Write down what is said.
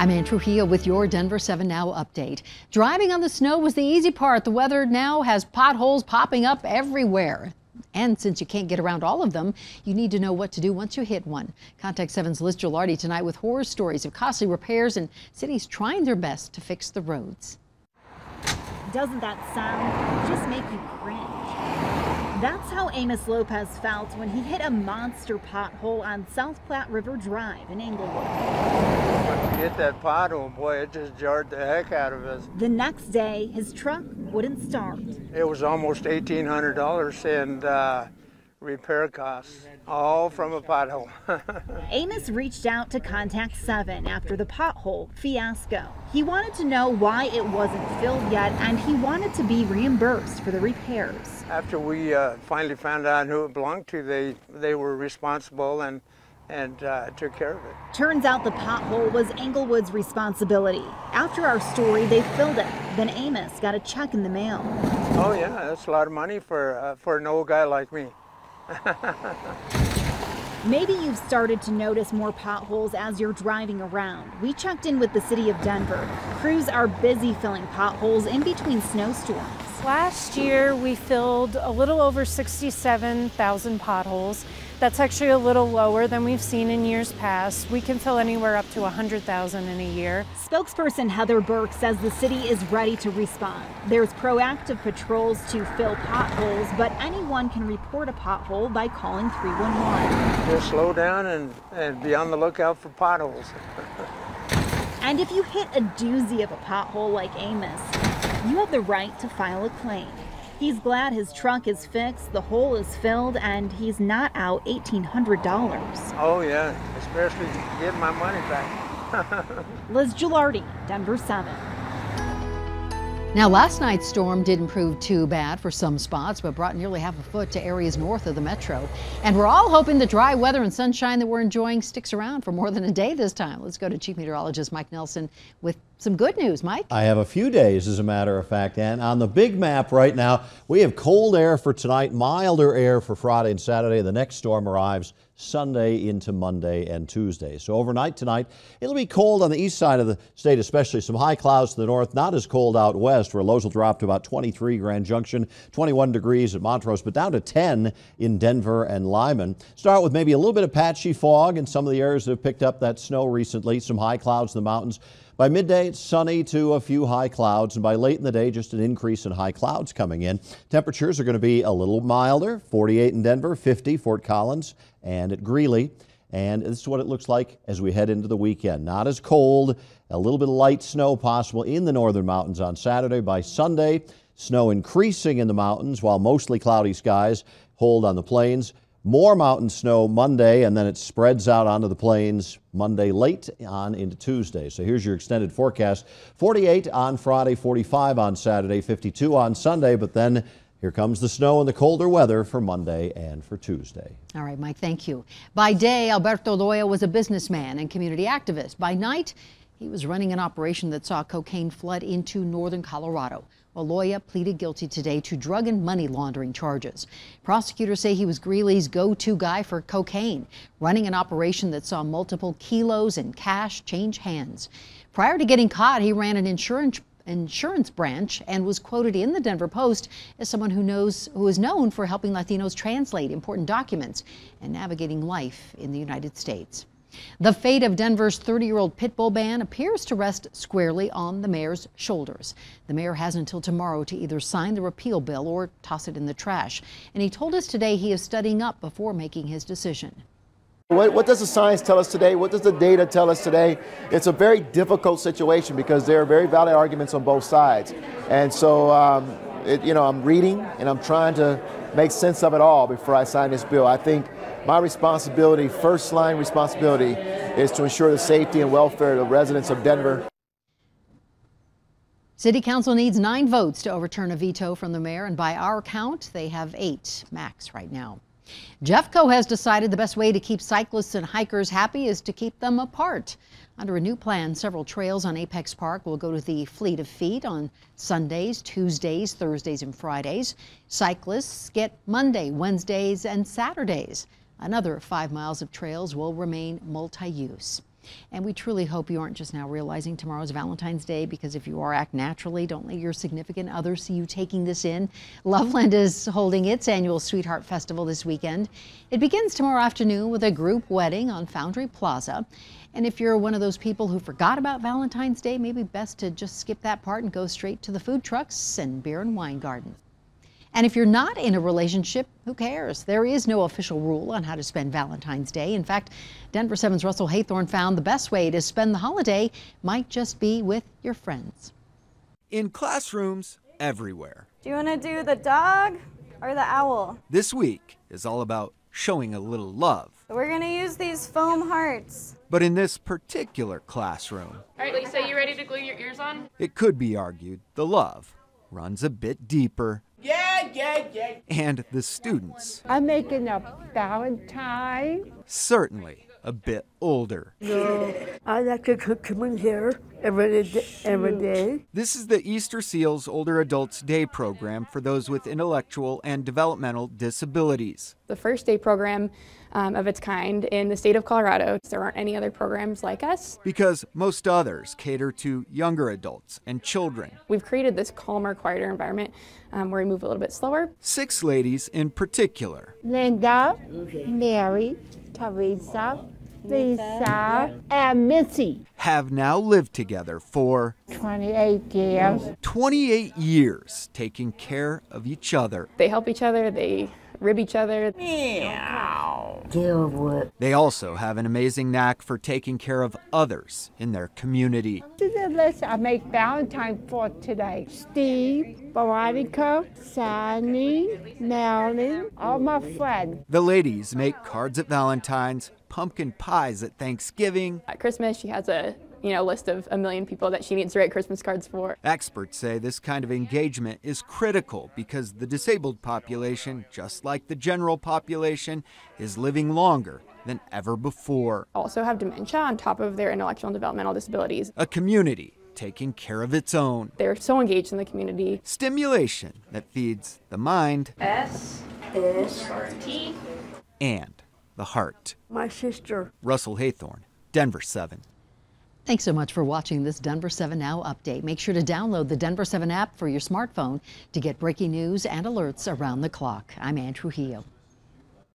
I'm Ann Trujillo with your Denver 7 Now update. Driving on the snow was the easy part. The weather now has potholes popping up everywhere. And since you can't get around all of them, you need to know what to do once you hit one. Contact 7's Liz Gilardi tonight with horror stories of costly repairs and cities trying their best to fix the roads. Doesn't that sound just make you cringe? That's how Amos Lopez felt when he hit a monster pothole on South Platte River Drive in Englewood. When you hit that pothole, boy, it just jarred the heck out of us. The next day, his truck wouldn't start. It was almost $1,800 in repair costs, all from a pothole. Amos reached out to Contact 7 after the pothole fiasco. He wanted to know why it wasn't filled yet, and he wanted to be reimbursed for the repairs. After we finally found out who it belonged to, they were responsible and took care of it. Turns out the pothole was Englewood's responsibility. After our story, they filled it. Then Amos got a check in the mail. Oh yeah, that's a lot of money for an old guy like me. Maybe you've started to notice more potholes as you're driving around. We checked in with the city of Denver. Crews are busy filling potholes in between snowstorms. Last year we filled a little over 67,000 potholes. That's actually a little lower than we've seen in years past. We can fill anywhere up to 100,000 in a year. Spokesperson Heather Burke says the city is ready to respond. There's proactive patrols to fill potholes, but anyone can report a pothole by calling 311. Just slow down and be on the lookout for potholes. And if you hit a doozy of a pothole like Amos, you have the right to file a claim. He's glad his truck is fixed, the hole is filled, and he's not out $1,800. Oh yeah, especially getting my money back. Liz Gilardi, Denver 7. Now, last night's storm didn't prove too bad for some spots, but brought nearly half a foot to areas north of the metro. And we're all hoping the dry weather and sunshine that we're enjoying sticks around for more than a day this time. Let's go to Chief Meteorologist Mike Nelson with some good news. Mike? I have a few days, as a matter of fact, and on the big map right now, we have cold air for tonight, milder air for Friday and Saturday. The next storm arrives Sunday into Monday and Tuesday. So overnight tonight, it'll be cold on the east side of the state, especially some high clouds to the north, not as cold out west, where lows will drop to about 23 Grand Junction, 21 degrees at Montrose, but down to 10 in Denver and Lyman. Start with maybe a little bit of patchy fog in some of the areas that have picked up that snow recently, some high clouds in the mountains. By midday, it's sunny to a few high clouds, and by late in the day, just an increase in high clouds coming in. Temperatures are going to be a little milder, 48 in Denver, 50 Fort Collins, and at Greeley. And this is what it looks like as we head into the weekend. Not as cold, a little bit of light snow possible in the northern mountains on Saturday. By Sunday, snow increasing in the mountains while mostly cloudy skies hold on the plains. More mountain snow Monday, and then it spreads out onto the plains Monday late on into Tuesday. So here's your extended forecast. 48 on Friday, 45 on Saturday, 52 on Sunday, but then here comes the snow and the colder weather for Monday and for Tuesday. All right, Mike, thank you. By day, Alberto Loya was a businessman and community activist. By night, he was running an operation that saw cocaine flood into northern Colorado. Well, Loya pleaded guilty today to drug and money laundering charges. Prosecutors say he was Greeley's go-to guy for cocaine, running an operation that saw multiple kilos and cash change hands. Prior to getting caught, he ran an insurance branch and was quoted in the Denver Post as someone who is known for helping Latinos translate important documents and navigating life in the United States. The fate of Denver's 30-year-old pit bull ban appears to rest squarely on the mayor's shoulders. The mayor has until tomorrow to either sign the repeal bill or toss it in the trash. And he told us today he is studying up before making his decision. What does the science tell us today? What does the data tell us today? It's a very difficult situation because there are very valid arguments on both sides. And so, I'm reading and I'm trying to make sense of it all before I sign this bill. I think my responsibility, first line responsibility, is to ensure the safety and welfare of the residents of Denver. City Council needs 9 votes to overturn a veto from the mayor, and by our count, they have 8 max right now. Jeffco has decided the best way to keep cyclists and hikers happy is to keep them apart. Under a new plan, several trails on Apex Park will go to the fleet of feet on Sundays, Tuesdays, Thursdays, and Fridays. Cyclists get Monday, Wednesdays, and Saturdays. Another 5 miles of trails will remain multi-use. And we truly hope you aren't just now realizing tomorrow's Valentine's Day, because if you are, act naturally. Don't let your significant other see you taking this in. Loveland is holding its annual Sweetheart Festival this weekend. It begins tomorrow afternoon with a group wedding on Foundry Plaza. And if you're one of those people who forgot about Valentine's Day, maybe best to just skip that part and go straight to the food trucks and beer and wine garden. And if you're not in a relationship, who cares? There is no official rule on how to spend Valentine's Day. In fact, Denver 7's Russell Haythorne found the best way to spend the holiday might just be with your friends. In classrooms everywhere. Do you want to do the dog or the owl? This week is all about showing a little love. We're going to use these foam hearts. But in this particular classroom, all right, Lisa, you ready to glue your ears on? It could be argued the love runs a bit deeper. Yeah. And the students, I'm making a Valentine. Certainly a bit older. No, I like to come in here every day. This is the Easter Seals Older Adults Day program for those with intellectual and developmental disabilities. The first day program of its kind in the state of Colorado. There aren't any other programs like us. Because most others cater to younger adults and children. We've created this calmer, quieter environment where we move a little bit slower. 6 ladies in particular. Linda, Mary, Teresa, Lisa, and Missy. Have now lived together for 28 years. 28 years taking care of each other. They help each other, they rib each other. Meow. They also have an amazing knack for taking care of others in their community. This is the list I make Valentine for today. Steve, Veronica, Sonny, Marilyn, all my friends. The ladies make cards at Valentine's, pumpkin pies at Thanksgiving. At Christmas, she has a list of 1 million people that she needs to write Christmas cards for. Experts say this kind of engagement is critical because the disabled population, just like the general population, is living longer than ever before. Also have dementia on top of their intellectual and developmental disabilities. A community taking care of its own. They're so engaged in the community. Stimulation that feeds the mind S-T and the heart. My sister. Russell Haythorne, Denver 7. Thanks so much for watching this Denver 7 Now update. Make sure to download the Denver 7 app for your smartphone to get breaking news and alerts around the clock. I'm Ann Trujillo.